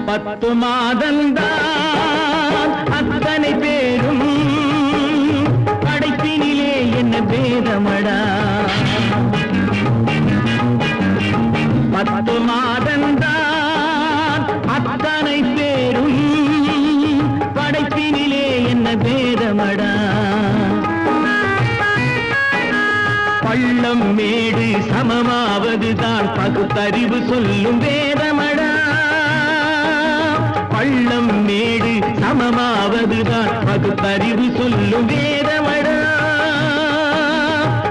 10 மாதந்தான் அத்தனை பேரும் படைப்பினிலே என்ன பேதமடா 10 மாதந்தான் அத்தனை பேரும் படைப்பினிலே என்ன பேதமடா பள்ளம் மேடு சமமாவதுதான் பகுத்தறிவு சொல்லும் வேதமடா பள்ளம் மேடு சமமாவதுதான் பகுத்தறிவு சொல்லும் வேதமடா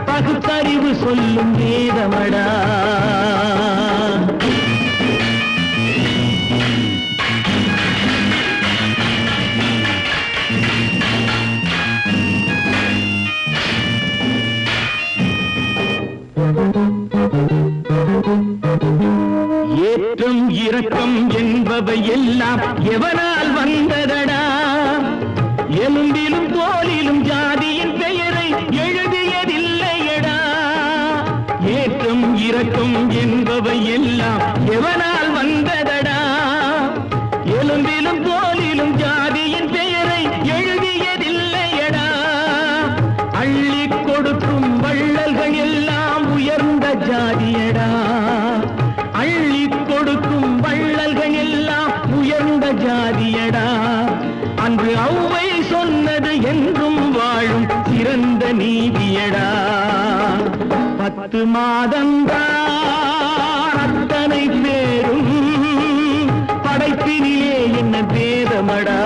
பகுத்தறிவு சொல்லும் வேதமடா ஏற்றம் இரக்கம் என்பவை எல்லாம் எவனால் வந்ததடா எலும்பிலும் தோலிலும் ஜாதியின் பெயரை எழுதியதில்லையடா ஏற்றம் இரக்கம் என்பவை எல்லாம் எவனால் வந்ததடா எலும்பிலும் தோலிலும் ஜாதியின் பெயரை எழுதியதில்லையடா அள்ளி கொடுக்கும் வள்ளல்கள் எல்லாம் உயர்ந்த ஜாதியடா அள்ளி கொடுக்கும் வள்ளல்கள் எல்லாம் உயர்ந்த ஜாதியடா அன்று ஔவை சொன்னது என்றும் வாழும் சிறந்த நீதியடா 10 மாதந்தான் அத்தனை பேரும் படைப்பினிலே என்ன பேதமடா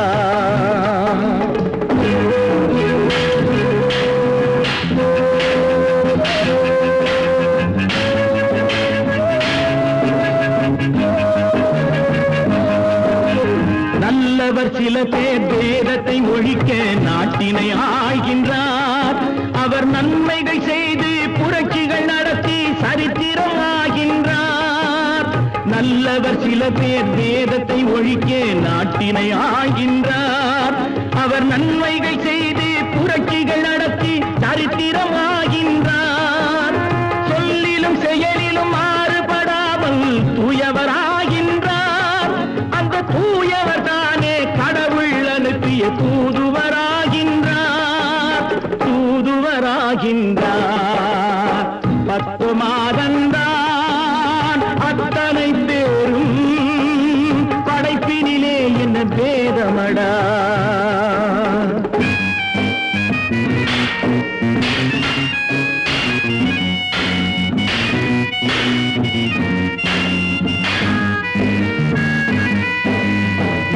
நல்லவர் சில பேர் வேதத்தை ஒழிக்க நாட்டினை ஆள்கின்றார் அவர் நன்மைகள் செய்து புரட்சிகள் நடத்தி சரித்திரம் ஆகின்றார் நல்லவர் சில பேர் வேதத்தை ஒழிக்க நாட்டினை ஆள்கின்றார் அவர் நன்மைகள் செய்து புரட்சிகள் நடத்தி சரித்திரம் ஆகின்றார் சொல்லிலும் செயலிலும் மாறுபடாமல் தூயவராகின்றார் அந்த தூயவர் தானே கடவுள் அனுப்பிய தூதுவராகின்றார் 10 மாதந்தான் அத்தனை பேரும் படைப்பினிலே என்ன பேதமடா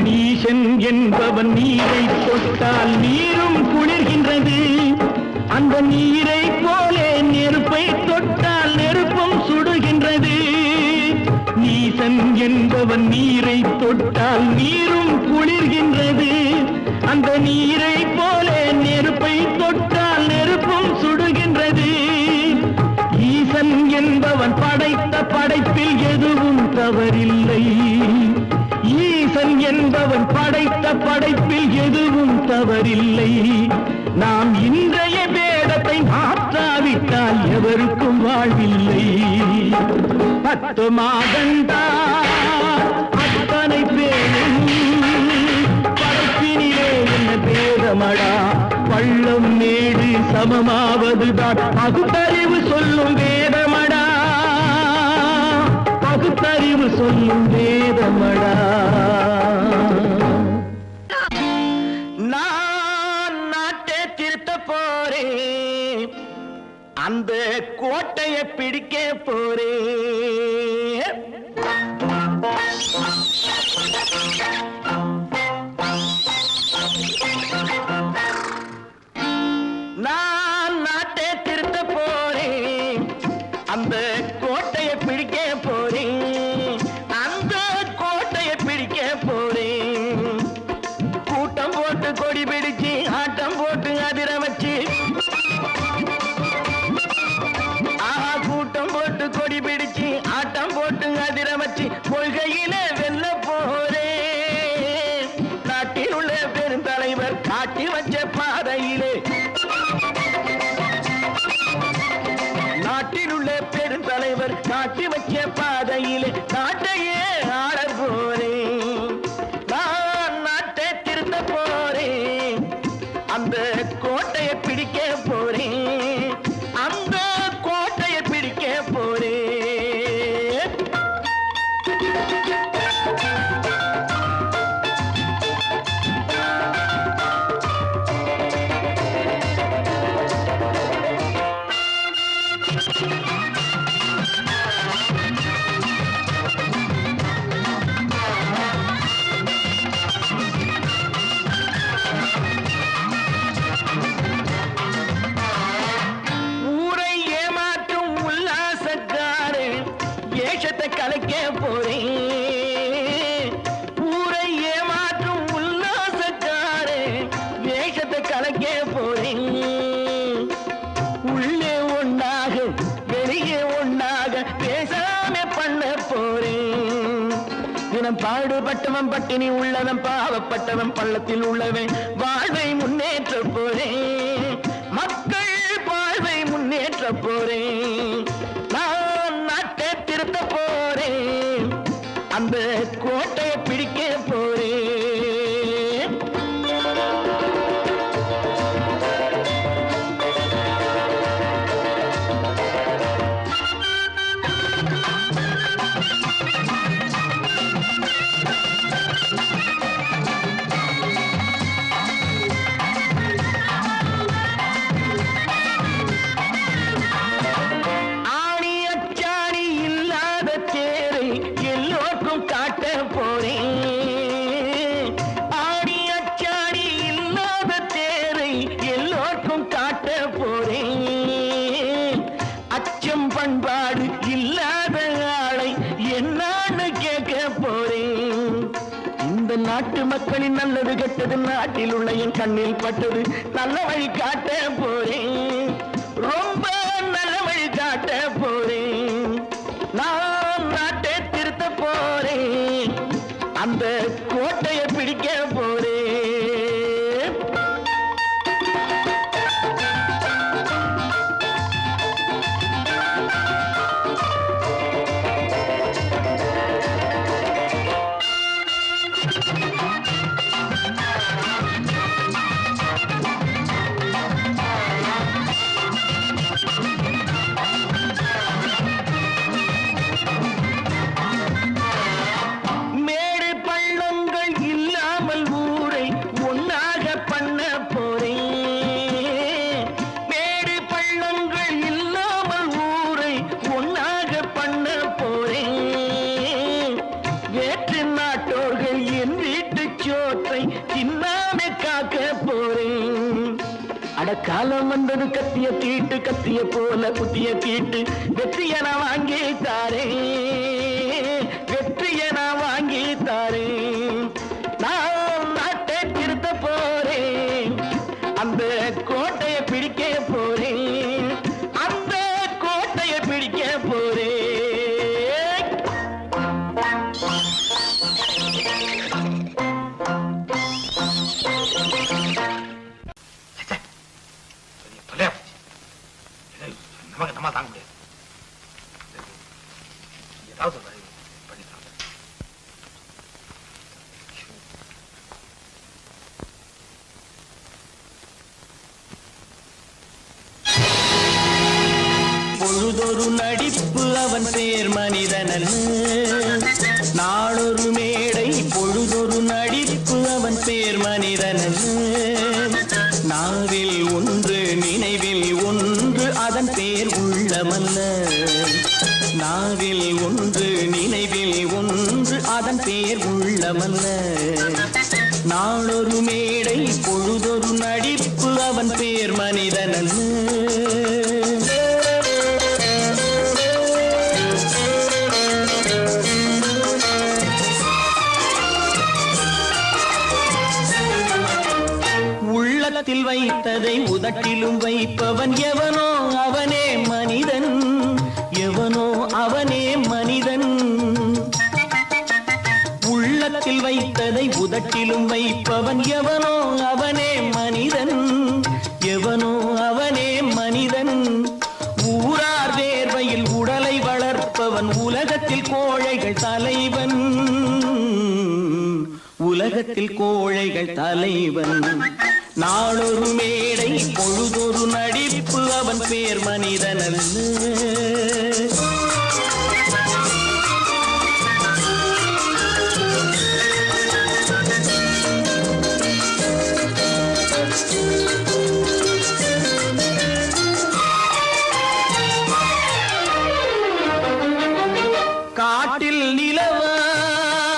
நீசன் என்பவன் நீரை தொட்டால் நீரும் குளிர்கின்றது அந்த நீரை போலே நெருப்பை தொட்டால் நெருப்பும் சுடுகின்றது நீசன் என்பவன் நீரை தொட்டால் நீரும் குளிர்கின்றது அந்த நீரை போலே நெருப்பை தொட்டால் நெருப்பும் சுடுகின்றது ஈசன் என்பவன் படைத்த படைப்பில் எதுவும் தவறில்லை ஈசன் என்பவன் படைத்த படைப்பில் எதுவும் தவறில்லை நாம் இன்றைய வேதத்தை மாற்றாவிட்டால் எவருக்கும் வாழ்வில்லை 10 மாதந்தான் அத்தனை பேரும் படைப்பினிலே என்ன பேதமடா பள்ளம் மேடு சமமாவதுதான் பகுத்தறிவு சொல்லும் வேதமடா பகுத்தறிவு சொல்லும் வேதமடா நான் நாட்டை திருத்த போறேன் அந்த கோட்டையை பிடிக்க போறேன் நான் நாட்டை திருத்த போறேன் அந்த கோட்டையை பிடிக்க போறேன் அந்த கோட்டையை பிடிக்க போறேன் கூட்டம் போட்டு கொடி பிடிச்சு ஆட்டம் போட்டு அதிர வச்சு கூட்டம் போட்டு கொடி பிடிச்சு ஆட்டம் போட்டு அதிர வச்சு கொள்கையில வெல்ல போறேன் நாட்டில் உள்ள பெருந்தலைவர் காட்டி வச்ச பாதையிலே நாட்டில் உள்ள பெருந்தலைவர் காட்டி வச்ச பாதையிலே நாட்டையே ஆள போறேன் கலைக்க போறேன். ஊரை ஏமாற்றும் உல்லாசக்காரே வேஷத்தை கலைக்க போறேன். உள்ளே ஒண்ணாக வெளியே ஒண்ணாக பேசாம பண்ண போறேன். தினம் பாடுபட்டவன் பட்டினி உள்ளவன் பாவப்பட்டவன் பள்ளத்தில் உள்ளவன் வாழ்வை முன்னேற்ற போறேன். மக்கள் வாழ்வை முன்னேற்ற போறேன். நான் நாட்டை திருத்த போறேன். அந்த கோட்டையை பிடிக்க போறேன். பண்பாடு இல்லாத ஆளை என்னான்னு கேட்க போறேன். இந்த நாட்டு மக்களின் நல்லது கெட்டது நாட்டில் உள்ள என் கண்ணில் பட்டது நல்ல வழி காட்ட போறேன். ரொம்ப நல்ல வழி காட்ட போறேன். நான் நாட்டை திருத்த போறேன். அந்த கோட்டையை பிடிக்க போறேன். காலம் வந்தது கத்திய தீட்டு கத்திய போல குத்திய தீட்டு வெற்றிய நான் வாங்கி தாரேன். வெற்றிய நான் வாங்கி தாரேன். நான் நாட்டை திருத்த போறேன். அந்த கோட்டையை பிடிக்க போறேன். அந்த கோட்டையை பிடிக்க போறேன். நம்ம தாங்க முடியாது. ஏதாவது பண்ணிக்கலாம். பொழுதொரு நடிப்பு அவன் பேர் மனிதனன். நாளொரு மேடை பொழுதொரு நடிப்பு அவன் பேர் மனிதனன். நாவில் ஒன்று நினைவில் ஒன்று அதன் பேர் உள்ளமல்ல. நாவில் ஒன்று நினைவில் ஒன்று அதன் பேர் உள்ளமல்ல. நாளொரு மேடை பொழுதொரு நடிப்பு அவன் பேர் மனிதனல்ல. உள்ளத்தில் வைத்ததை உதட்டிலும் வைப்பவன் எவனோ அவனே மனிதன். எவனோ அவனே மனிதன். உள்ளத்தில் வைத்ததை உதட்டிலும் வைப்பவன் எவனோ அவனே மனிதன். எவனோ அவனே மனிதன். ஊரார் வேர்வையில் உடலை வளர்ப்பவன் உலகத்தில் கோழைகள் தலைவன். உலகத்தில் கோழைகள் தலைவன். நாளொரு மேடை பொழுதொரு நடிப்பு அவன் பேர் மனிதனல்ல. காட்டில் நிலவாய்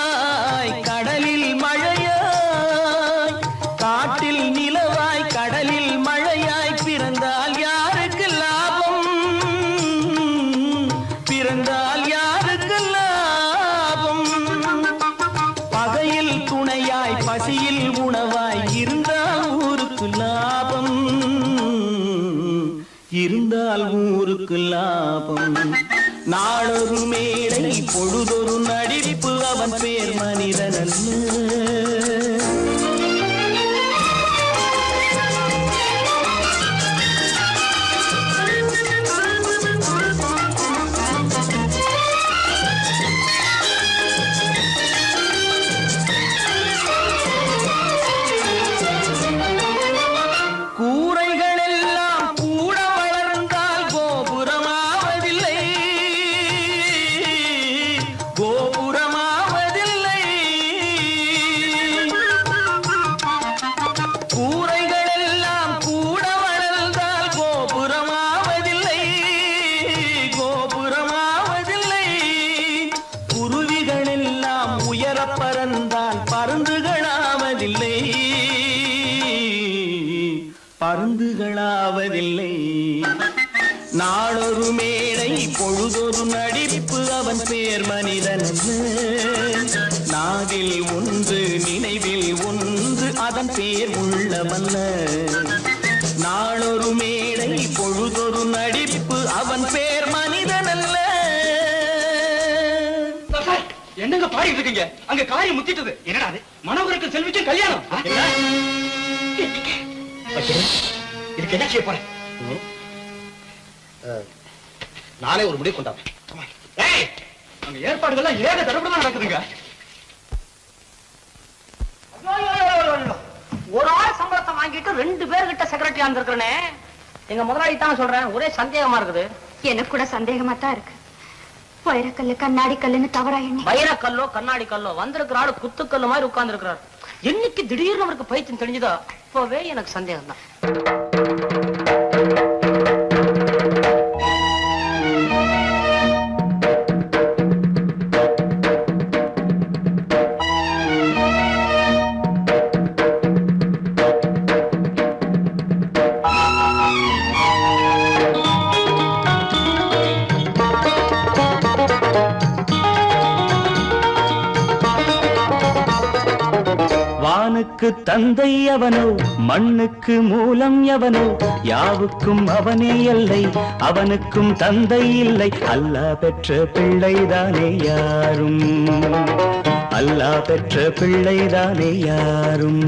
கடலில் மழையாய். காட்டில் நிலவாய் கடலில் மழையாய் பிறந்தால் யாருக்கு லாபம்? இருந்தால் ஊருக்கு லாபம். நாளொரு மேடை பொழுதொரு நடிப்பு அவன் பேர் மனிதன் அல்ல. பருந்துகளாவதில்லை. நாளொரு மேடை பொழுதொரு நடிப்பு அவன் பேர் மனிதன். நாவில் ஒன்று நினைவில் ஒன்று அதன் பேர் உள்ளவல்ல. நாளொரு மேடை பொழுதொரு நடிப்பு அவன் பேர் மனிதன் அல்ல. என்னங்க பாடிட்டு இருக்கீங்க? அங்க காரியம் முத்திட்டது. என்னடா அது? மனோகருக்கு செல்விக்கும் கல்யாணம். இதுக்கு என்ன செய்ய போறேன்? நானே ஒரு முடிவு கொண்டாங்க. அங்க ஏற்பாடுகள்லாம் ஏக தடபடமா நடக்குதுங்க. ஒரு ஆள் சம்பளத்தை வாங்கிட்டு 2 பேர்கிட்ட செக்ரட்டரியா இருந்திருக்கிறேனே. எங்க முதலாளி தான் சொல்றேன், ஒரே சந்தேகமா இருக்குது. எனக்கு கூட சந்தேகமா தான் இருக்கு. வைரக்கல்லு கண்ணாடி கல்லுன்னு தவறா எண்ணி வைரக்கல்லோ கண்ணாடி கல்லோ வந்திருக்கிற ஆளு குத்துக்கல்லு மாதிரி உட்கார்ந்து இருக்கிறார். என்னைக்கு திடீர்னு அவருக்கு பைத்தியம் தெரிஞ்சதோ அப்பவே எனக்கு சந்தேகம் தான். வானுக்கு தந்தை அவனோ மண்ணுக்கு மூலம் எவனோ யாவுக்கும் அவனே எல்லை அவனுக்கும் தந்தை இல்லை. அல்லாஹ் பெற்ற பிள்ளைதானே யாரும், அல்லாஹ் பெற்ற பிள்ளைதானே யாரும்.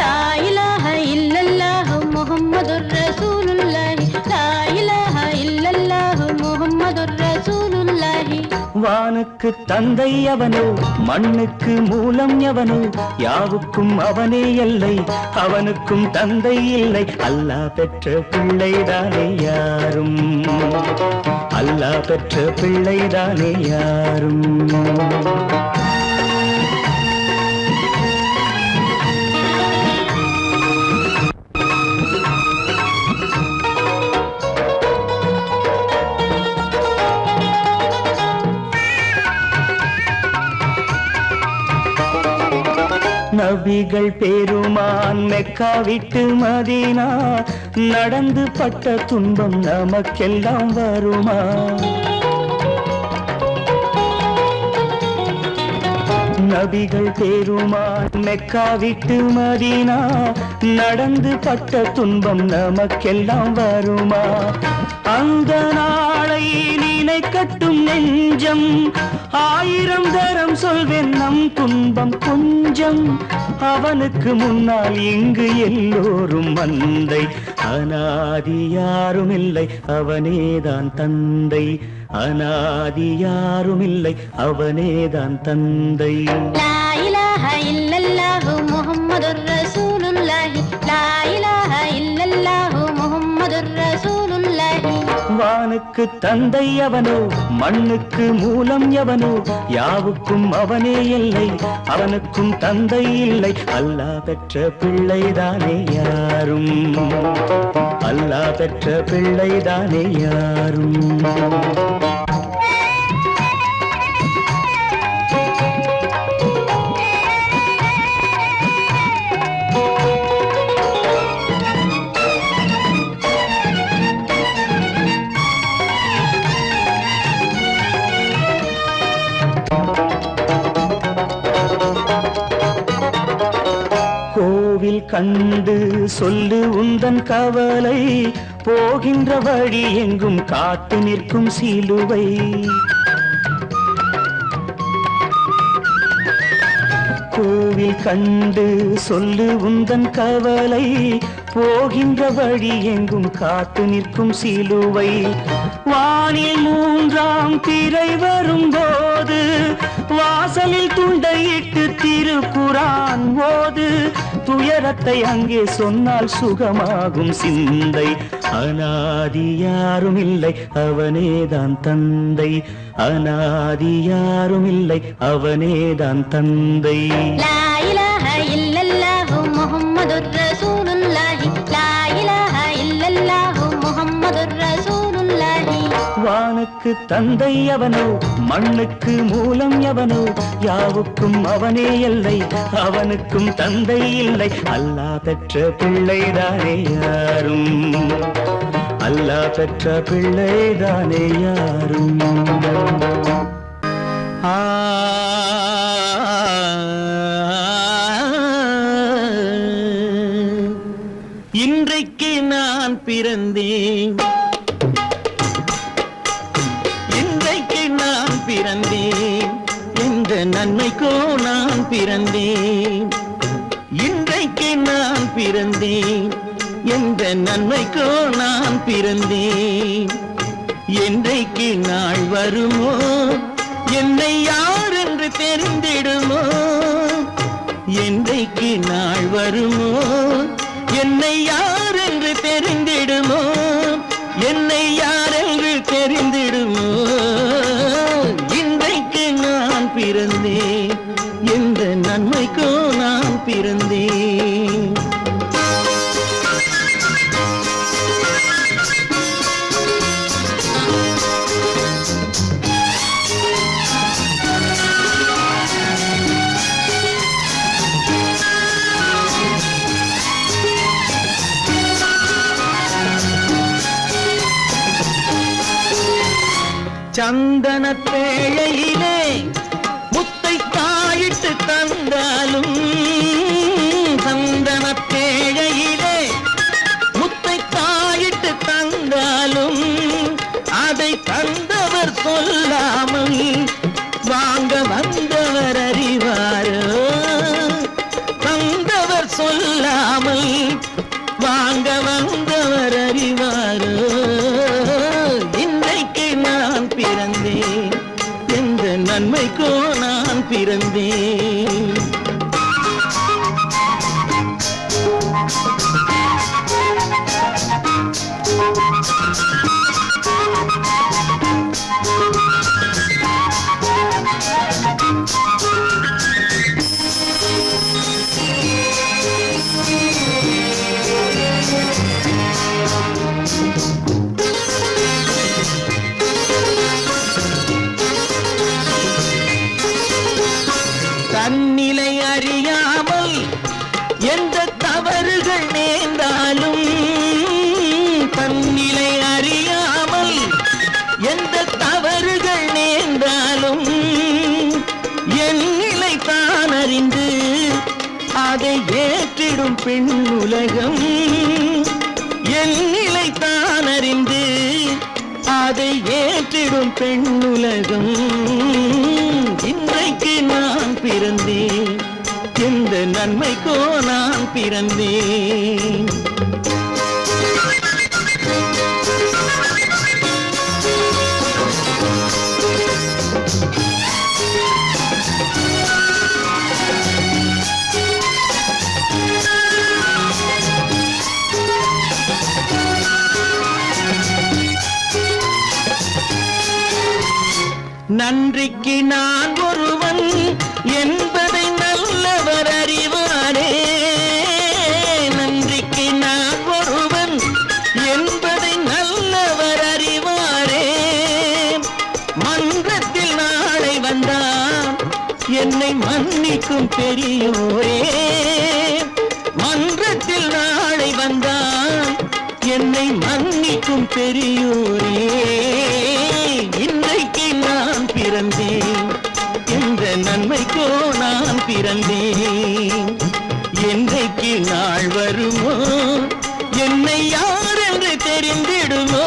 லா இலாஹ இல்லல்லாஹ் முஹம்மதுர் ரசூலுல்லாஹ், லா இலாஹ இல்லல்லாஹ் முஹம்மதுர் ரசூலுல்லாஹ். வானுக்கு தந்தை அவனோ மண்ணுக்கு மூலம் எவனோ யாவுக்கும் அவனே எல்லை அவனுக்கும் தந்தை இல்லை. அல்லாஹ் பெற்ற பிள்ளைதானே யாரும், அல்லாஹ் பெற்ற பிள்ளைதானே யாரும். நபிகள் பெருமான் மெக்கா விட்டு மதீனா நடந்து பட்ட துன்பம் நமக்கெல்லாம் வருமா? நபிகள் பெருமான் மெக்கா விட்டு மதீனா நடந்து பட்ட துன்பம் நமக்கெல்லாம் வருமா? அந்த நாளை நினைக்கட்டும் நெஞ்சம், 1000 தரம் சொல்வேன் நம் துன்பம் கொஞ்சம். அவனுக்கு முன்னால் இங்கு எல்லோரும் மந்தை, அநாதி யாரும் இல்லை அவனேதான் தந்தை, அநாதி யாரும் இல்லை அவனேதான் தந்தை. லா இலாஹ இல்லல்லாஹ் முஹம்மதுர் ரசூலுல்லாஹ், லா இலாஹ இல்லல்லாஹ் முஹம்மதுர் ரசூலுல்லாஹ். வானுக்கு தந்தை அவனோ மண்ணுக்கு மூலம் எவனோ யாவுக்கும் அவனே எல்லை அவனுக்கும் தந்தை இல்லை. அல்லாஹ் பெற்ற பிள்ளைதானே யாரும், அல்லாஹ் பெற்ற பிள்ளைதானே யாரும். கண்டு சொல்லு உந்தன் கவலை போகின்ற வழி எங்கும் காத்து நிற்கும் சிலுவை கோவில் கண்டு சொல்லு உந்தன் கவலை போகின்ற வழி எங்கும் காத்து நிற்கும் சிலுவை வானில் மூன்றாம் பிறை வரும்போது வாசலில் துண்டையிட்டு திருக்குரான் ஓது துயரத்தை அங்கே சொன்னால் சுகமாகும் சிந்தை அநாதி யாரும் இல்லை அவனேதான் தந்தை அநாதி யாரும் இல்லை அவனேதான் தந்தை லா இலாஹ இல்லல்லாஹு முஹம்மதுர் ரசூலுல்லாஹி லா இலாஹ இல்லல்லாஹு முஹம்மதுர் ரசூலுல்லாஹி வானுக்கு தந்தை அவனோ மண்ணுக்கு மூலம் எவனோ யாவுக்கும் அவனே இல்லை அவனுக்கும் தந்தை இல்லை அல்லாஹ் பெற்ற பிள்ளைதானே யாரும் அல்லாஹ் பெற்ற பிள்ளைதானே யாரும் இன்றைக்கு நான் பிறந்தேன் இன்றைக்கு நான் பிறந்தேன் எந்த நன்மைக்கோ நான் பிறந்தேன் இன்றைக்கு நான் பிறந்தேன் எந்த நன்மைக்கோ நான் பிறந்தேன் என்றைக்கு நாள் வருமோ என்னை யார் என்று தெரிந்திடுமோ என்றைக்கு நாள் வருமோ என்னை யார் என்று தெரிந்திடுமோ என்னை யார் என்று தெரிந்திடுமோ இன்றைக்கு நான் பிறந்தேன் எந்த நன்மைக்கோ நான் பிறந்தேன் சந்தன பேழையிலே முத்தை காயிட்டு தந்தாலும் சந்தன பேழையிலே முத்தை காயிட்டு தந்தாலும் அதை தந்தவர் சொல்லாமல் வாங்க வந்தவர் அறிவாரோ தந்தவர் சொல்லாமல் வாங்க வந்தவர் அறிவாரோ நான் பிறந்தேன் எந்த நன்மைக்கோ நான் பிறந்தேன் தன்னிலை அறியாமல் எந்த தவறுகள் நேர்ந்தாலும் தன்னிலை அறியாமல் எந்த தவறுகள் நேர்ந்தாலும் என் நிலை தான் அறிந்து அதை ஏற்றிடும் பெண் உலகம் என் நிலை தான் அறிந்து அதை ஏற்றிடும் பெண் உலகம் இன்றைக்கு நான் பிறந்தேன் எந்த நன்மைக்கோ நான் பிறந்தேன் நன்றிக்கு நான் ஒருவன் என்பதை நல்லவர் அறிவாரே நன்றிக்கு நான் ஒருவன் என்பதை நல்லவர் அறிவாரே மன்றத்தில் நாளை வந்தான் என்னை மன்னிக்கும் பெரியோரே மன்றத்தில் நாளை வந்தான் என்னை மன்னிக்கும் பெரியோரே இன்றைக்கு நான் பிறந்தேன் எந்த நன்மைக்கோ நான் பிறந்தேன் என்றைக்கு என்றைக்கு நாள் வருமோ என்னை யார் என்று தெரிந்திடுமோ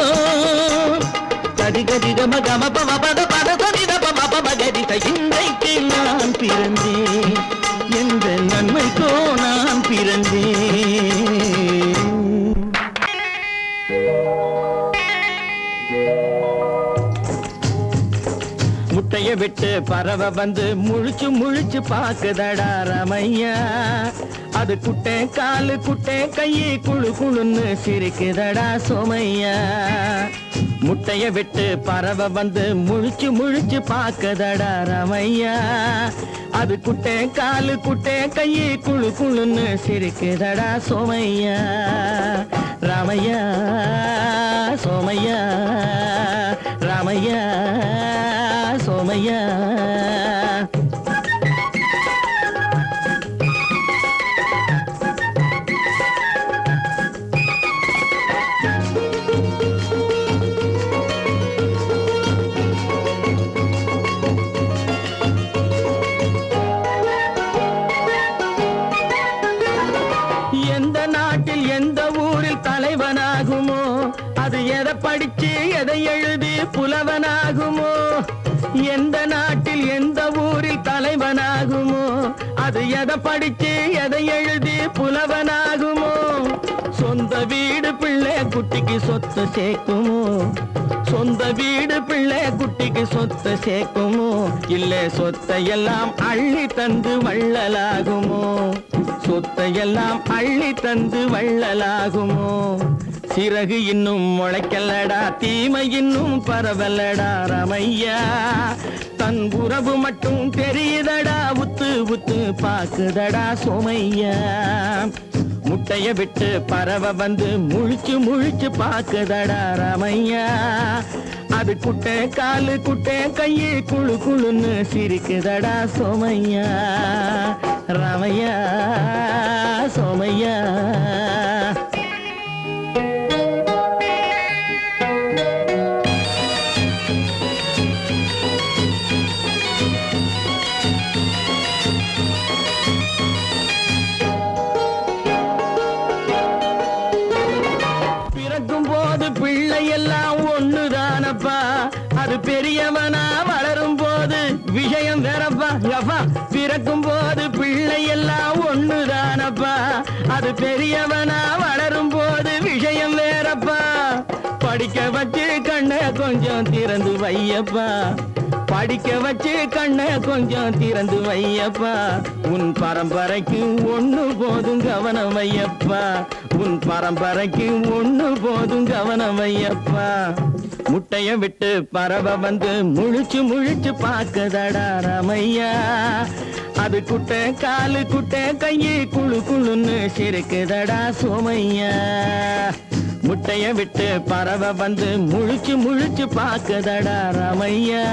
கதி கதி கம கம பம பத பத சதித பம பம கதித இன்றைக்கு நான் பிறந்தேன் எந்த நன்மைக்கோ நான் பிறந்தேன் முட்டைய விட்டு பறவை வந்து முழிச்சு முழிச்சு பாக்குதடா ரமையா அது குட்டை காலு குட்டை கையை குழு குழுன்னு சிரிக்குதடா சோமையா முட்டைய விட்டு பறவை வந்து முழிச்சு முழிச்சு பாக்குதடா ரமையா அது குட்டை காலு குட்டை கையை குழு குழுன்னு சிரிக்குதடா சோமையா ராமையா சோமையா ராமையா சோமையா எந்த நாட்டில் எந்த ஊரில் தலைவனாகுமோ அது எதை படிச்சு எதை எழுதி புலவனாகுமோ எந்த நாட்டில் எந்த ஊரில் தலைவனாகுமோ அது எதை படிச்சு எதை எழுதி புலவனாகுமோ சொந்த வீடு பிள்ளை குட்டிக்கு சொத்து சேர்க்குமோ சொந்த வீடு பிள்ளை குட்டிக்கு சொத்து சேர்க்குமோ இல்ல சொத்தையெல்லாம் அள்ளி தந்து வள்ளலாகுமோ சொத்தையெல்லாம் அள்ளி தந்து வள்ளலாகுமோ சிறகு இன்னும் முளைக்கல்லடா தீமை இன்னும் பரவலடா ரமையா தன் உறவு மட்டும் தெரியுதடா உத்து உத்து பாக்குதடா சோமையா முட்டைய விட்டு பறவை வந்து முழிச்சு முழிச்சு பாக்குதடா ரமையா அது குட்டை காலு குட்டை கையை குழு குழுன்னு சிரிக்குதடா சோமையா ரமையா சோமையா எல்லாம் ஒண்ணுதானப்பா அது பெரியவனா வளரும் போது விஷயம் வேறப்பா யப்பா பிறக்கும் போது பிள்ளை எல்லாம் ஒண்ணுதானப்பா அது பெரியவனா வளரும் போது விஷயம் வேறப்பா படிக்க வச்சு கண்ணை கொஞ்சம் திறந்து வையப்பா படிக்க வச்சு கண்ணை கொஞ்சம் திறந்து வையப்பா உன் பரம்பரைக்கு ஒண்ணு போதும் கவனம் வையப்பா உன் பரம்பரைக்கு ஒண்ணு போதும் கவனம் வையப்பா முட்டைய விட்டு பறவை வந்து முழிச்சு முழிச்சு பாக்குதடா ரமையா அது குட்டை காலு குட்டை கையை குழு குழுன்னு சிரிக்குதடா சோமையா முட்டைய விட்டு பறவை வந்து முழிச்சு முழிச்சு பாக்குதடா ரமையா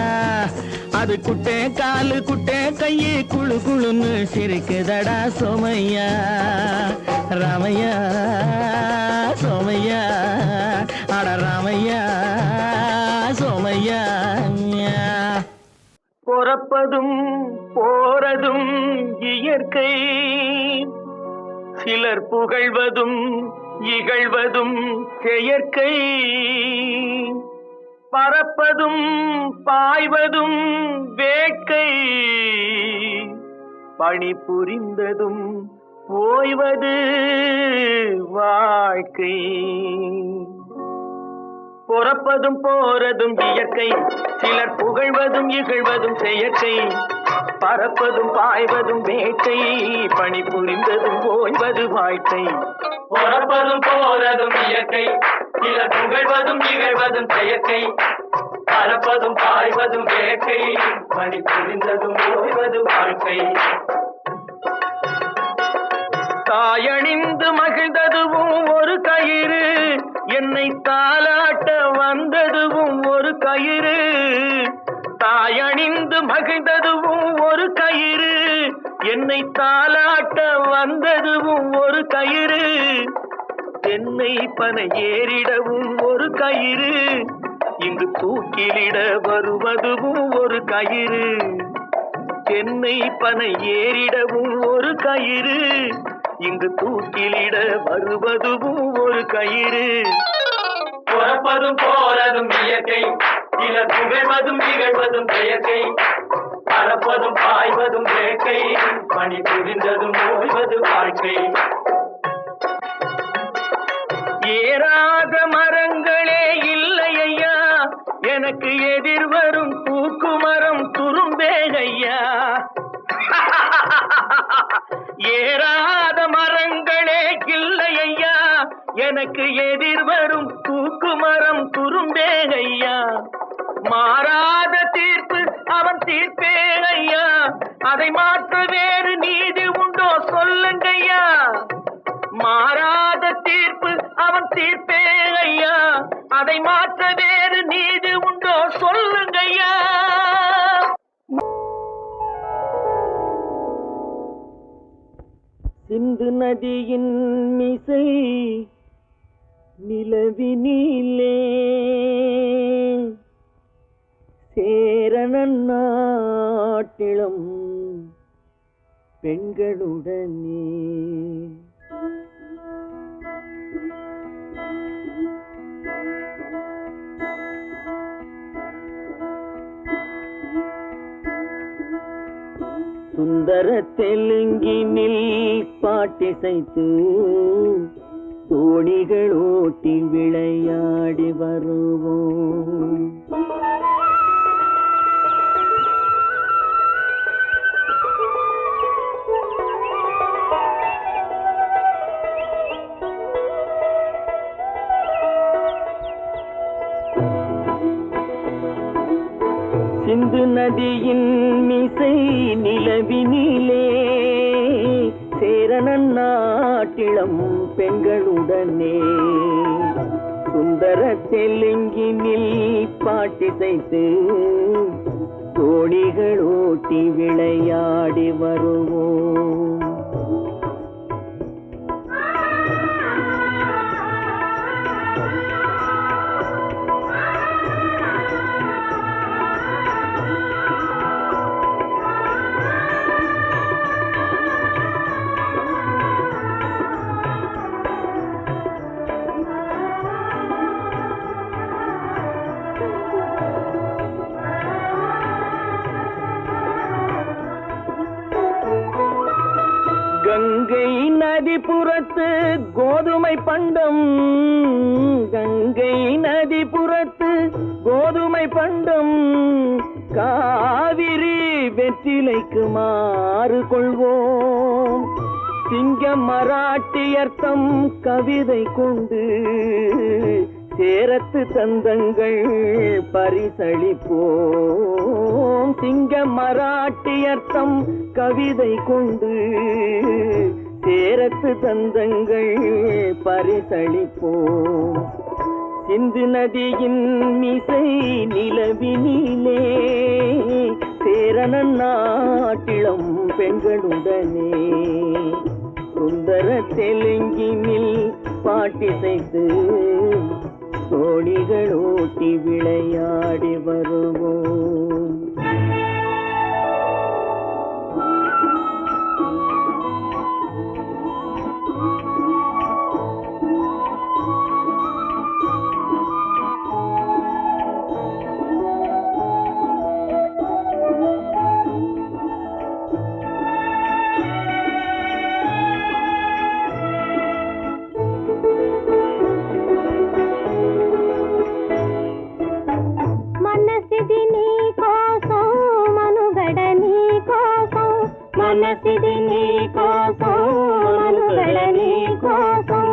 அது குட்டை காலு குட்டை கையை குழு குழுன்னு சிரிக்குதடா சோமையா ராமையா சோமையா அட ராமையா சோமையா பொறப்பதும் போறதும் இயற்கை சிலர் புகழ்வதும் இகழ்வதும் செயற்கை பறப்பதும் பாய்வதும் வேட்கை பணி புரிந்ததும் ஓய்வது வாழ்க்கை பொறப்பதும் போறதும் இயற்கை சிலர் புகழ்வதும் இகழ்வதும் செயற்கை பறப்பதும் பாய்வதும் வேட்டை பணி புரிந்ததும் ஓய்வது வாழ்க்கை பொறப்பதும் போறதும் இயற்கை சிலர் புகழ்வதும் இகழ்வதும் செயற்கை பறப்பதும் பாய்வதும் வேட்டை பணி புரிந்ததும் ஓய்வது வாழ்க்கை தாயணிந்து மகிழ்ந்ததுவும் ஒரு கயிறு என்னை தாலாட்ட வந்ததுவும் ஒரு கயிறு தாயணிந்து மகிழ்ந்ததுவும் ஒரு கயிறு என்னை தாலாட்ட வந்ததுவும் ஒரு கயிறு தென்னை பனை ஏறிடவும் ஒரு கயிறு இங்கு தூக்கிலிட வருவதுவும் ஒரு கயிறு தென்னை பனை ஏறிடவும் ஒரு கயிறு இங்கு தூக்கிலிட வருவதுவும் ஒரு கயிறு. பிறப்பதும் போறதும் இயற்கை, சிலர் புகழ்வதும் நிகழ்வதும் செயற்கை, பறப்பதும் பாய்வதும் வேட்கை, பணி புரிந்ததும் ஓய்வது வாழ்க்கை. ஏறாத மரங்களே இல்லை ஐயா, எனக்கு எதிர் வரும் தூக்கு மரம் துரும்பேகையா. ஏறாத மரங்களே இல்லை ஐயா, எனக்கு எதிர் வரும் தூக்கு மரம் துரும்பேகையா. மாறாத தீர்ப்பு அவன் தீர்ப்பே ஐயா, அதை மாற்ற வேறு நீதி உண்டோ சொல்லுங்கய்யா. மாறாத தீர்ப்பு அவன் தீர்ப்பே ஐயா, அதை மாற்ற வேறு நீதி உண்டோ சொல்லுங்கய்யா. சிந்து நதியின் மிசை நிலவினிலே சேரணன் நாட்டிளம் பெண்களுடனே. சுந்தர தெலுங்கினில் பாட்டிசைத்து தோணிகள் ஓட்டி விளையாடி வருவோம். சிந்து நதியின் மிசை நிலவினிலே சேரணன் நாட்டிளம் பெண்களுடனே. சுந்தர தெலுங்கினில் பாட்டிசைத்து தோணிகள் ஓட்டி விளையாடி வருவோம். கங்கை நதிபுறத்து கோதுமை பண்டம், கங்கை நதிபுறத்து கோதுமை பண்டம், காவிரி வெற்றிலைக்கு மாறு கொள்வோம். சிங்க மராட்டியர்த்தம் கவிதை கொண்டு சேரத்து தந்தங்கள் பரிசளிப்போம். சிங்க மராட்டியர்த்தம் கவிதை கொண்டு சேரத்து தந்தங்கள் பரிசளிப்போம். சிந்து நதியின் மிசை நிலவினிலே சேரணன் நாட்டிளம் பெண்களுடனே. சுந்தர தெலுங்கினில் பாட்டிசைத்து தோணிகள் ஓட்டி விளையாடி வருவோம். మనసిది నీ కోసం మనుగడ నీ కోసం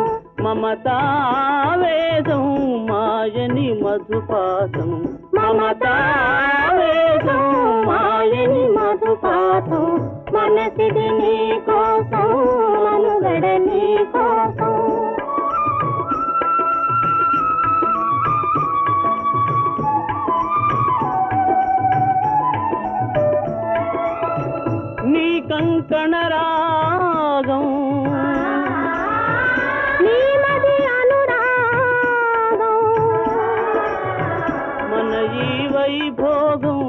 మమతావేదం మాయని మధుపాసం మమతావేదం మాయని మధుపాసం మనసిది నీ కోసం మనుగడ నీ కోసం కంకణ రాగం నీమది అనురాగం మన ఈ వైభోగం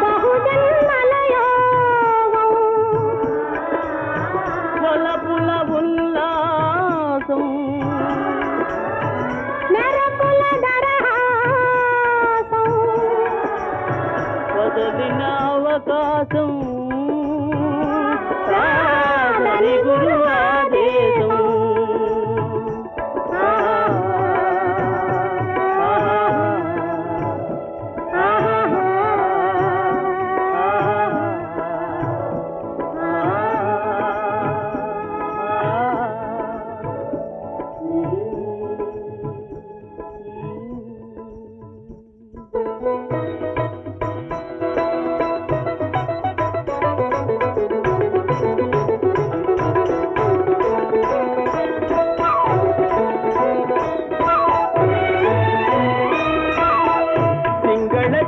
బహుజన్మల యోగం விலாசம் சாதனை குரு ஆதேசம்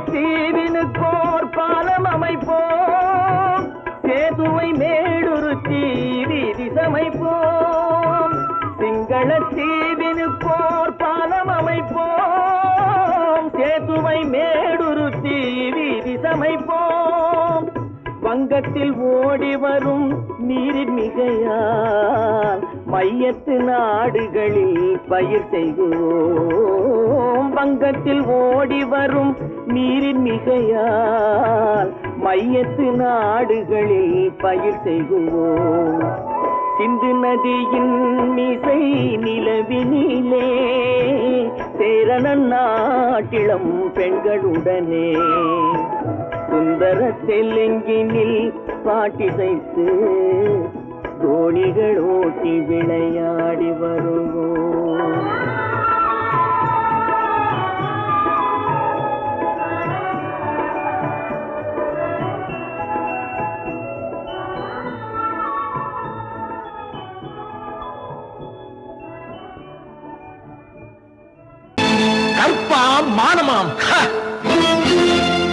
தீவினுக்கோர் பாலம் அமைப்போம் சேதுவை மேடுருத்தி வீதி சமைப்போம் சிங்கள தீவினுக்கோர் பாலம் அமைப்போம் சேதுவை மேடுருத்தி வீதி சமைப்போம் வங்கத்தில் ஓடி வரும் நீரின் மிகையால் மையத்து நாடுகளில் பயிர் செய்கிறோம் வங்கத்தில் ஓடி வரும் நீரின் மிகையால் மையத்து நாடுகளில் பயிர் செய்கிறோம் சிந்து நதியின் மிசை நிலவினிலே சேரணன் நாட்டிளம் பெண்களுடனே சுந்தர தெலுங்கினில் பாட்டிசைத்து தோணிகள் ஓட்டி விளையாடி வருவோம் கற்பாம் மானமாம்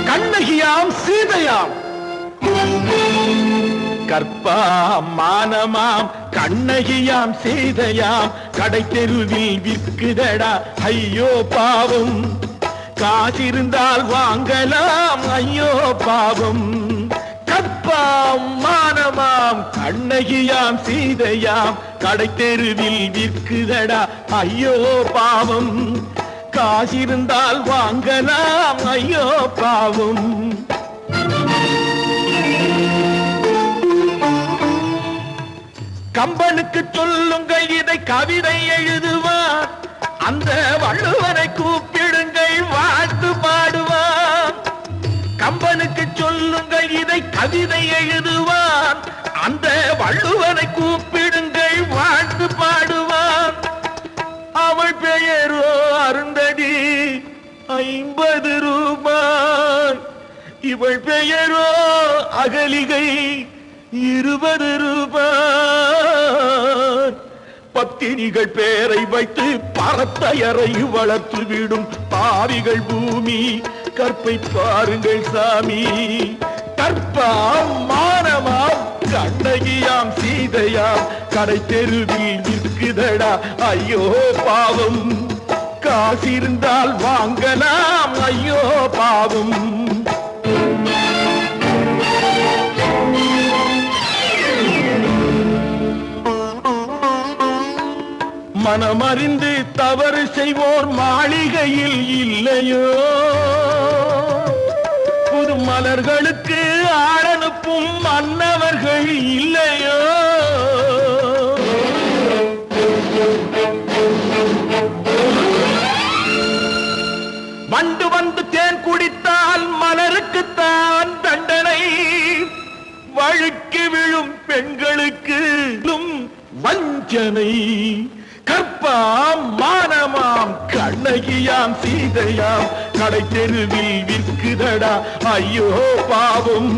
கண்ணகியாம் சீதையாம் கற்பாம் மானமாம் கண்ணகியாம் சீதையாம் கடை தெருவில் விற்குதடா ஐயோ பாவம் காசிருந்தால் வாங்கலாம் ஐயோ பாவம் கற்பாம் மானமாம் கண்ணகியாம் சீதையாம் கடை தெருவில் விற்குதடா ஐயோ பாவம் காசிருந்தால் வாங்கலாம் ஐயோ பாவம் கம்பனுக்கு சொல்லுங்கள் இதை கவிதை எழுதுவார் அந்த வள்ளுவனை கூப்பிடுங்கள் வாழ்த்து பாடுவார் கம்பனுக்கு சொல்லுங்கள் இதை கவிதை எழுதுவார் அந்த வள்ளுவனை கூப்பிடுங்கள் வாழ்த்து பாடுவார் அவள் பெயரோ அருந்ததி 50 ரூபாய் இவள் பெயரோ அகலிகை 20 ரூபாய் பத்தினிகள் பேரை வைத்து பரத்தையறை வளர்த்து விடும் பாவிகள் பூமி கற்பை பாருங்கள் சாமி கற்பாம் மானமாம் கண்ணகியாம் சீதையாம் கடை தெருவில் விற்குதடா ஐயோ பாவம் காசிருந்தால் வாங்கலாம் ஐயோ பாவம் மனமறிந்து தவறு செய்வோர் மாளிகையில் இல்லையோ புது மலர்களுக்கு ஆளனுப்பும் மன்னவர்கள் இல்லையோ வண்டு வந்து தேன் குடித்தால் மலருக்குத்தான் தண்டனை வழுக்கி விழும் பெண்களுக்கு வஞ்சனை கற்பாம் மானமாம் கண்ணகியாம் சீதையாம் கடை தெருவில் விற்குதடா ஐயோ பாவம்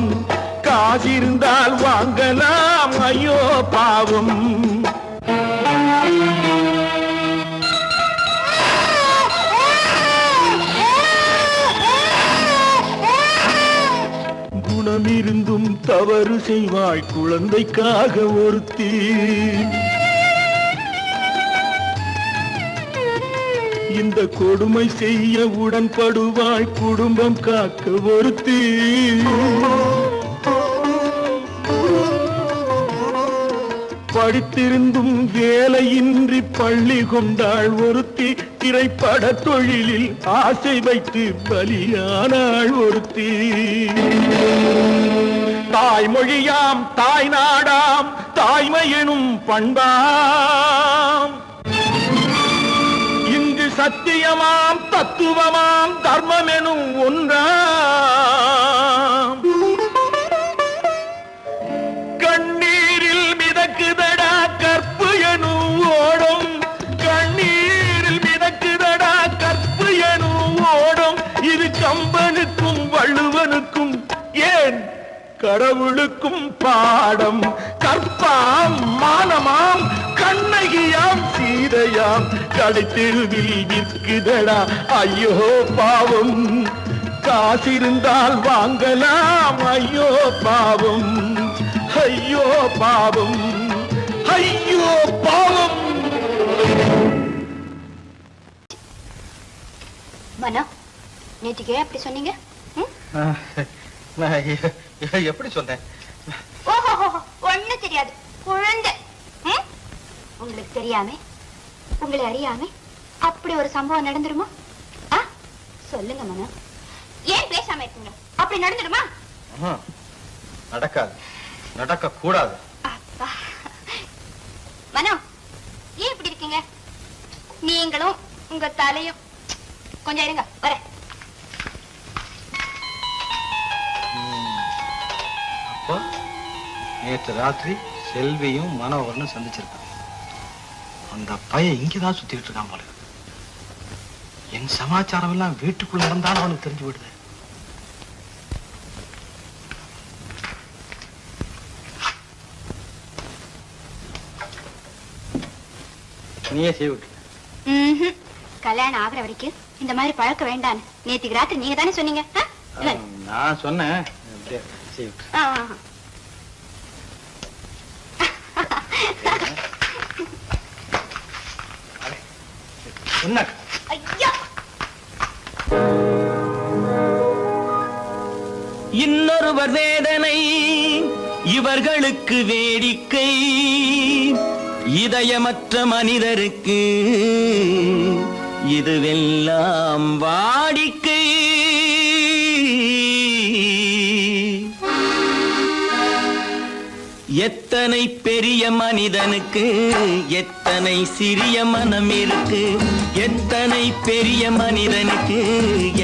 காசிருந்தால் வாங்கலாம் ஐயோ பாவம் குணமிருந்தும் தவறு செய்வாய் குழந்தைக்காக ஒருத்தி இந்த கொடுமை செய்ய உடன்படுவாய் குடும்பம் காக்க ஒருத்தி படித்திருந்தும் வேலையின்றி பள்ளி கொண்டாள் ஒருத்தி திரைப்பட தொழிலில் ஆசை வைத்து பலியானாள் ஒருத்தி தாய்மொழியாம் தாய் நாடாம் தாய்மையெனும் பண்பாம் இங்கு சத்தியமாம் தத்துவமாம் தர்மமெனும் ஒன்றாம் கண்ணீரில் மிதக்குதடா கற்பு எனும் ஓடும் கண்ணீரில் மிதக்குதடா கற்பு எனும் ஓடும் இது கம்பனுக்கும் வள்ளுவனுக்கும் ஏன் கடவுளுக்கும் பாடம் கற்பாம் மானமாம் கண்ணகியாம் சீதையாம் கடைத்தெருவில் விற்குதடா ஐயோ பாவம் காசிருந்தால் வாங்கலாம் ஐயோ பாவம் ஐயோ பாவம் ஐயோ பாவம். மனோ நேற்றுக்கு அப்படி சொன்னீங்க? எப்படி சொன்னேன்? ஓஹோ ஒண்ணு தெரியாது குழந்தை. உங்களுக்கு தெரியாம உங்களை அறியாம அப்படி ஒரு சம்பவம் நடந்துருமா? சொல்லுங்க மனோ, ஏன் பேசாம இருக்கீங்க? அப்படி நடந்துடுமா? நடக்காது, நடக்க கூடாது. மனோ ஏன் இப்படி இருக்கீங்க? நீங்களும் உங்க தலையும் கொஞ்சம் இருங்க, வர. அப்போ நேற்று ராத்திரி செல்வியும் மனோகரனும் சந்திச்சிருக்காங்க. அந்த பையன் இங்கதான் சுத்திட்டு இருக்கான் போல. என் சமாச்சாரம் எல்லாம் வீட்டுக்குள்ள நடந்தாலும் அவனுக்கு தெரிஞ்சு விடுது. நீயே செய்விட்டு. கல்யாணம் ஆகுற வரைக்கும் இந்த மாதிரி பழக்க வேண்டாம். நேற்றுக்கு ராத்திரி நீங்க தானே சொன்னீங்க. நான் சொன்னேன். செய்விட்டு. என்ன? ஐயா, இன்னொருவர் வேதனை இவர்களுக்கு வேடிக்கை இதயமற்ற மனிதருக்கு இதுவெல்லாம் வாடிக்கை. எத்தனை பெரிய மனிதனுக்கு எத்தனை சிறிய மனம் இருக்கு. எத்தனை பெரிய மனிதனுக்கு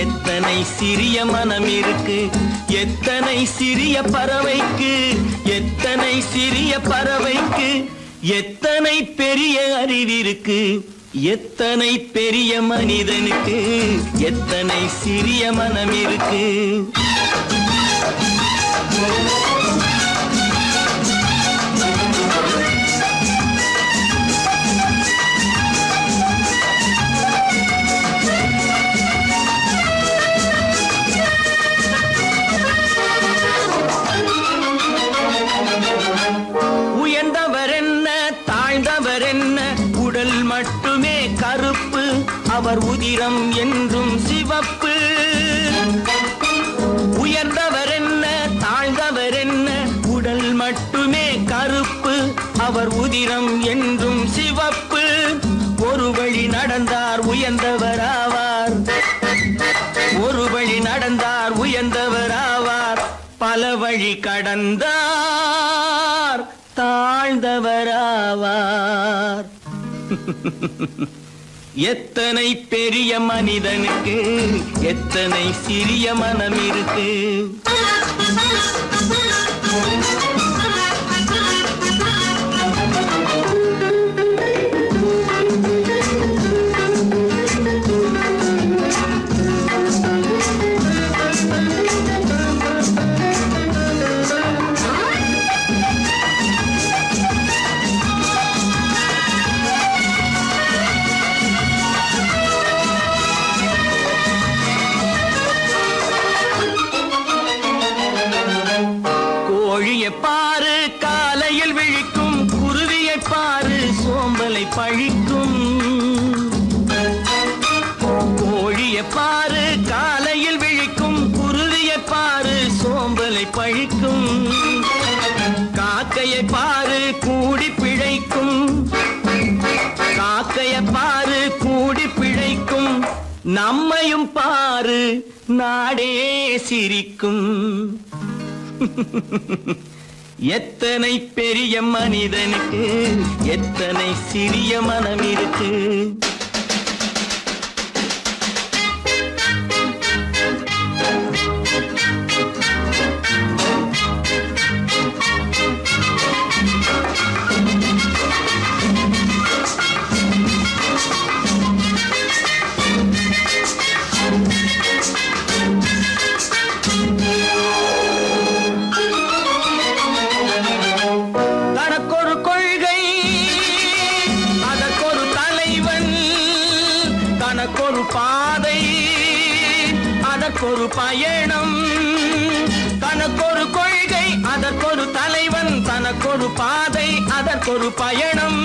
எத்தனை சிறிய மனம் இருக்கு. எத்தனை சிறிய பறவைக்கு எத்தனை சிறிய பறவைக்கு எத்தனை பெரிய அறிவிருக்கு. எத்தனை பெரிய மனிதனுக்கு எத்தனை சிறிய மனம் இருக்கு. உயர்ந்தவர் என்ன தாழ்ந்தவர் என்ன உடல் மட்டுமே கருப்பு அவர் உதிரம் என்றும் சிவப்பு. உயர்ந்தவர் என்ன தாழ்ந்தவர் என்ன உடல் மட்டுமே கருப்பு அவர் உதிரம் என்றும் சிவப்பு. ஒரு வழி நடந்தார் உயர்ந்தவராவார். ஒரு வழி நடந்தார் உயர்ந்தவராவார். பல வழி கடந்தார் தாழ்ந்தவராவார். எத்தனை பெரிய மனிதனுக்கு எத்தனை சிறிய மனம் இருக்கு. கோழியை பாரு காலையில் விழிக்கும், குருவியை பாரு சோம்பலை பழிக்கும். கோழியை பாரு காலையில் விழிக்கும், குருவியை பாரு சோம்பலை பழிக்கும். காக்கையை பாரு கூடி பிழைக்கும். காக்கையை பாரு கூடி பிழைக்கும். நம்மையும் பாரு நாடே சிரிக்கும். எத்தனை பெரிய மனிதனுக்கு எத்தனை சிறிய மனம் இருக்கு. தனக்கொரு கொள்கை, அதற்கொரு தலைவன், தனக்கொரு பாதை, அதற்கொரு பயணம். தனக்கொரு கொள்கை, அதற்கொரு தலைவன், தனக்கொரு பாதை, அதற்கொரு பயணம்.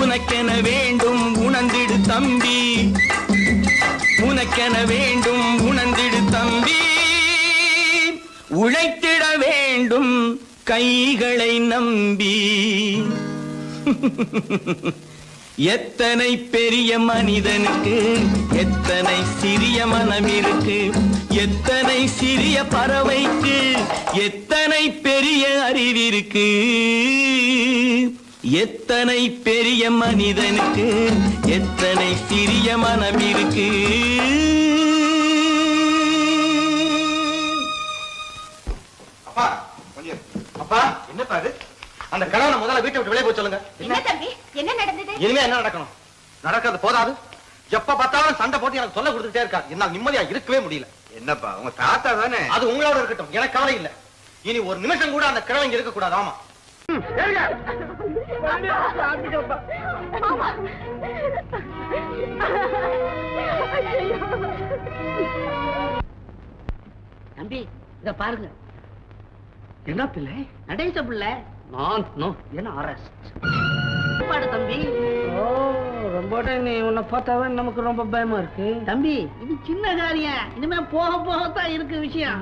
உனக்கென வேண்டும் உணர்ந்திடு தம்பி, உனக்கென வேண்டும் உணர்ந்திடு தம்பி. உழைத்திட வேண்டும் கைகளை நம்பி. எத்தனை பெரிய மனிதனுக்கு எத்தனை சிறிய மனம் இருக்கு. எத்தனை சிறிய பறவைக்கு எத்தனை பெரிய அறிவிருக்கு. எத்தனை பெரிய மனிதனுக்கு எத்தனை சிறிய மனம் இருக்கு. அப்பா கொஞ்சம். அப்பா என்னப்பா இது? அந்த கணவனை முதல்ல வீட்டை விட்டு வெளியே போய் சொல்லுங்க. என்ன தம்பி, என்ன நடந்தது? இனிமே என்ன நடக்கணும்? நடக்கிறது போதாது, எப்ப பார்த்தாலும் சண்டை போட்டு எனக்கு சொல்ல கொடுத்துட்டே இருக்கா. என்னால் நிம்மதியா இருக்கவே முடியல. என்னப்பா உங்க தாத்தா தானே? அது உங்களோட இருக்கட்டும், எனக்கு கவலை இல்ல. இனி ஒரு நிமிஷம் கூட அந்த கிழவன் இங்க இருக்க கூடாது. ஆமா தம்பி இத பாருங்க. என்ன பிள்ளை? நடேச பிள்ளை. என்ன அரெஸ்ட் பாடு தம்பி. ரொம்ப நீ உன்னை பார்த்தாவே நமக்கு ரொம்ப பயமா இருக்கு தம்பி. இது சின்ன காரியம், இனிமே போக போகத்தான் இருக்கு விஷயம்.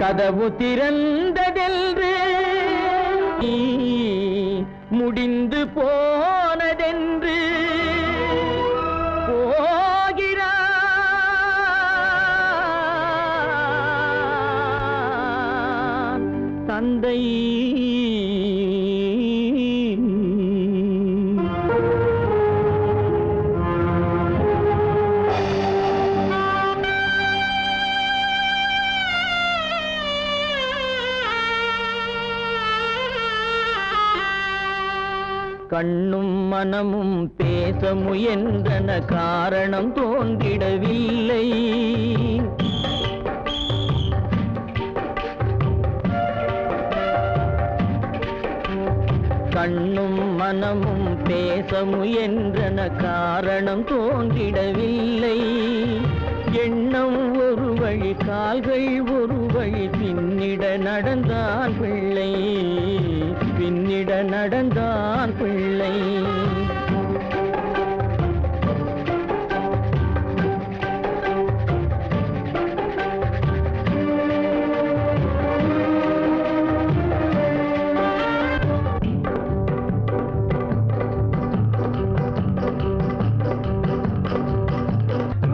கதவு திறந்ததென்று முடிந்து போனதென்று போகிறான் தந்தை. கண்ணும் மனமும் பேச முயன்றன, காரணம் தோன்றிடவில்லை. கண்ணும் மனமும் பேச முயன்றன, காரணம் தோன்றிடவில்லை. எண்ணம் ஒரு வழி, கால்கள் ஒரு வழி, பின்னிட நடந்தான் பிள்ளை, பின்னிட நடந்தான் பிள்ளை.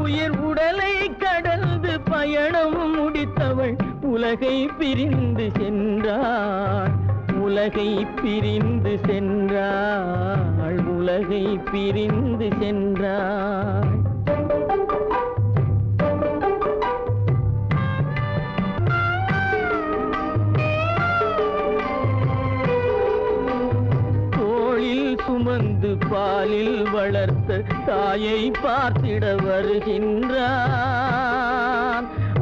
உயிர் உடலை கடந்து பயணம் முடித்தவள் உலகை பிரிந்து சென்றாள், உலகை பிரிந்து சென்றாள், உலகை பிரிந்து சென்றாள். தோளில் சுமந்து பாலில் வளர்த்த தாயை பார்த்திட வருகின்றான்.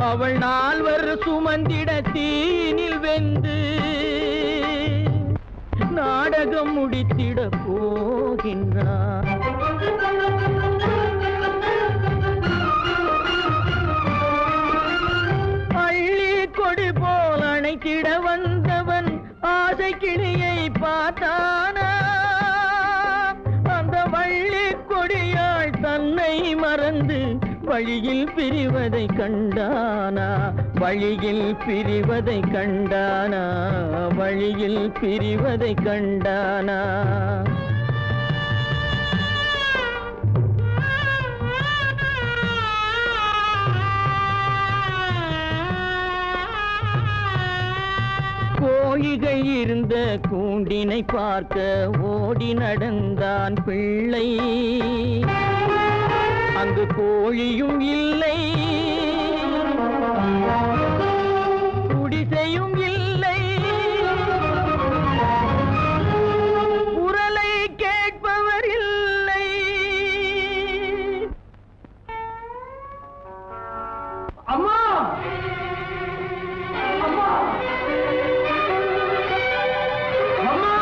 அவள் 4 சுமந்திட தீனில் வெந்து நாடகம் முடித்திட போகின்றான். அள்ளி கொடி போல் அணைத்திட வந்தவன் ஆசை கிளியை பார்த்தானா, வழியில் பிரிவதை கண்டானா வழியில் பிரிவதை கண்டானா வழியில் பிரிவதை கண்டானா கோழிகள் இருந்த கூண்டினை பார்க்க ஓடி நடந்தான் பிள்ளை அங்கு கோழியும் இல்லை குடிசையும் இல்லை குரலை கேட்பவர் இல்லை அம்மா அம்மா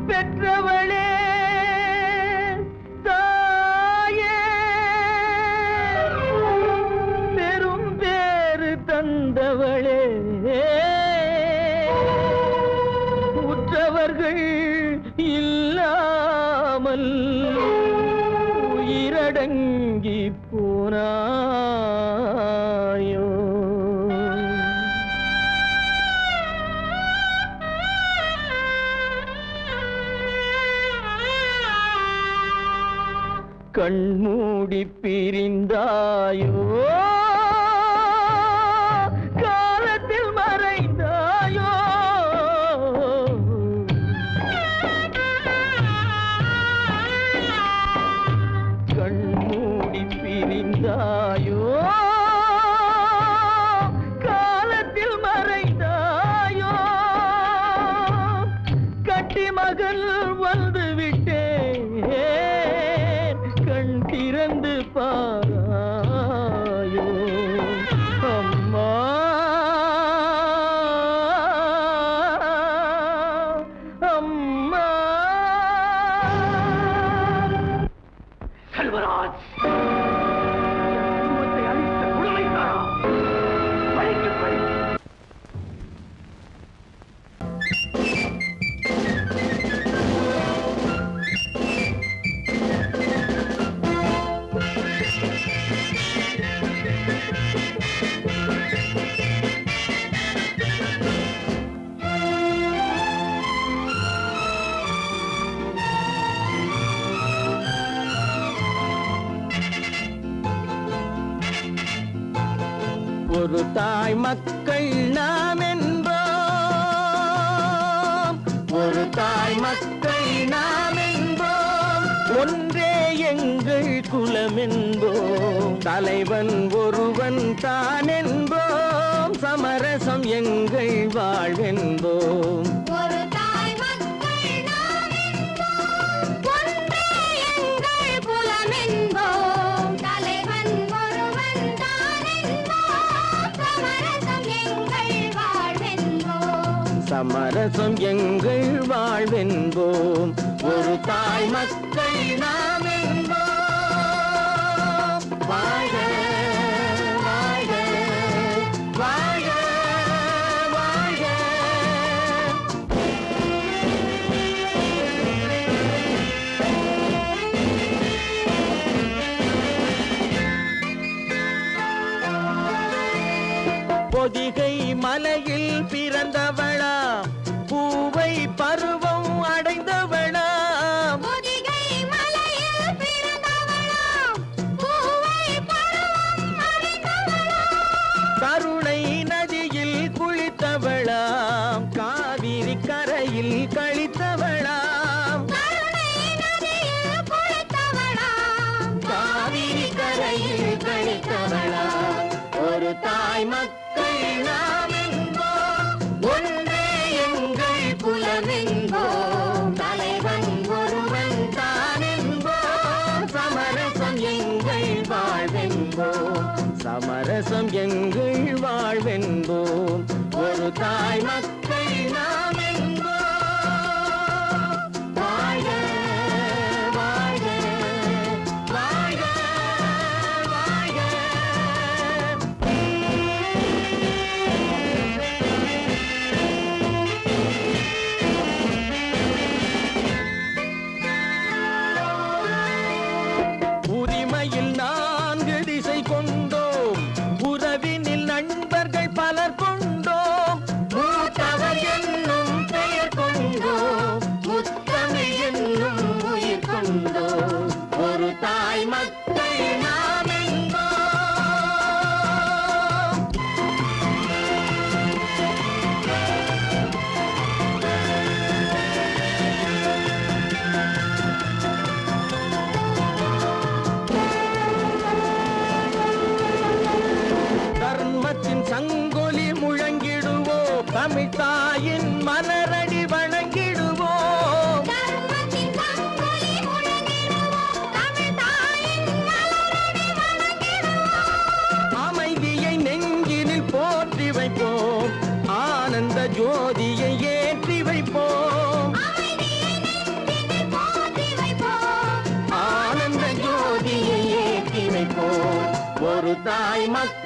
பெற்றவளே தாயே பெரும் பேறு தந்தவளே உற்றவர்கள் இல்லாமல் உயிரடங்கி போனாயோ கண்மூடி பிரிந்தாயோ காலத்தில் மறைந்தாயோ கண்மூடி பிரிந்தாயோ காலத்தில் மறைந்தாயோ கட்டி மகள் வந்து விட்டேன் கண் திறந்து பாராயோ அம்மா அம்மா செல்வராஜ் அழித்த குழந்தைதாரா பழிக்கு பழி ஒரு தாய் மக்கள் நாம் என்போம் ஒரு தாய் மக்கள் நாம் என்போம் ஒன்றே எங்கள் குலம் என்போம் தலைவன் ஒருவன் தான் என்போம் சமரசம் எங்கள் வாழ்வென்போம் ஒரு தாய் மக்கள் நாம் என்போம் ஒன்றே எங்கள் குலம் என்போம் தலைவன் ஒருவன் தான் என்போம் சமரசம் எங்கள் வாழ்வென்போம் சமரசம் எங்கள் வாழ்வென்போம் ஒரு தாய் மக்கள் நாம் என்போம் வாழ்க வாழ்க வாழ்க வாழ்க பொதிகை மலையில் பிறந்தவளா பூவை பருவம் அடைந்தவளா பொதிகை மலையில் பிறந்தவளாம் பூவை பருவம் அடைந்தவளாம் கருணை நதியில் குளித்தவளாம் காவிரி கரையில் கழித்தவளாம் கருணை நதியில் குளித்தவளாம் காவிரி கரையில் கழித்தவளாம் ஒரு தாய் மக்கள் நாம் என்போம் ஒன்றே எங்கள் குலம் என்போம் தலைவன் ஒருவன் தான் என்போம் சமரசம் எங்கள் வாழ்வென்போம் சமரசம் எங்கள் வாழ்வென்போம் ஒரு தாய் மக்கள் நாம் என்போம் வாழ்க வாழ்க வாழ்க வாழ்க தமிழ் தாயின் மலரடி வணங்கிடுவோம். தர்மத்தின் சங்கொலி முழங்கிடுவோம். தமிழ் தாயின் மலரடி வணங்கிடுவோம். அமைதியை நெஞ்சினில் போற்றி வைப்போம். ஆனந்த ஜோதியை ஏற்றி வைப்போம். அமைதியை நெஞ்சினில் போற்றி வைப்போம். ஆனந்த ஜோதியை ஏற்றி வைப்போம். ஒரு தாய் மக்கள்